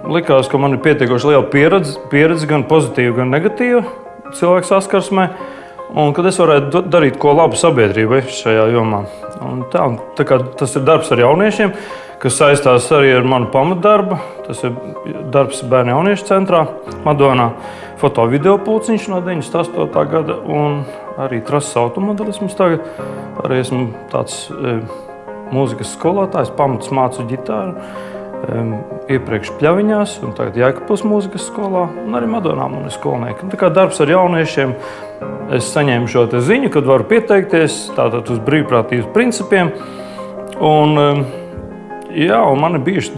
likās, ka man ir pietiekoši liela pieredze gan pozitīva, gan negatīva cilvēku saskarsmē, un kad es varētu darīt ko labu sabiedrībai šajā jomā. Tā kā tas ir darbs ar jauniešiem, kas saistās arī ar manu pamatdarbu. Tas ir darbs bērnu jauniešu centrā Madonā, foto-video pulciņš no 98. gada, un arī trases automodelisms tagad. Arī esmu tāds mūzikas skolotājs, pamatus mācu ģitāru, iepriekš Pļaviņās, un tagad Jēkabpils mūzikas skolā, un arī Madonā man ir skolnieki. Tā kā darbs ar jauniešiem, es saņēmu šo te ziņu, kad varu pieteikties tātad uz brīvprātības principiem. Un man ir bijuši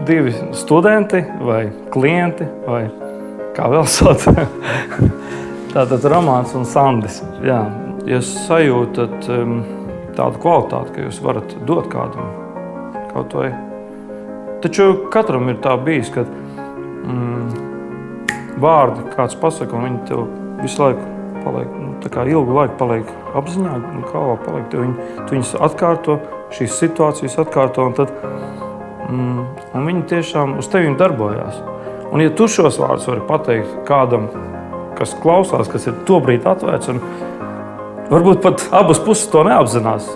divi studenti vai klienti, vai kā vēl sauc. Tātad Romāns un Sandis. Jā, ja sajūtat tādu kvalitāti, ka jūs varat dot kādam kaut vai. Taču katram ir tā bijis, ka vārdi kāds pasaka, un viņi tev visu laiku paliek, tā kā ilgu laiku paliek apziņā, un kā vēl paliek, tu viņus atkārto, šīs situācijas atkārto, un viņi tiešām uz tevi darbojās. Un ja tu šos vārdus vari pateikt kādam, kas klausās, kas ir tobrīd atvērts, un varbūt pat abas puses to neapzinās,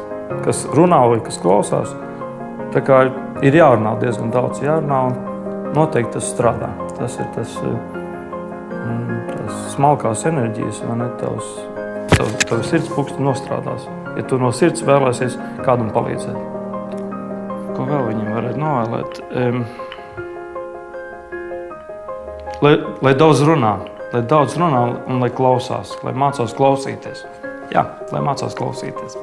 kas runā vai kas klausās, tā kā ir jārunā diezgan daudz, un noteikti tas strādā. Tas ir tas smalkās enerģijas, vai ne, tavs sirds puksti nostrādās. Ja tu no sirds vēlēsies kādam palīdzēt. Ko vēl viņiem varētu novēlēt? Lai daudz runā un lai klausās, lai mācās klausīties. Jā, lai mācās klausīties.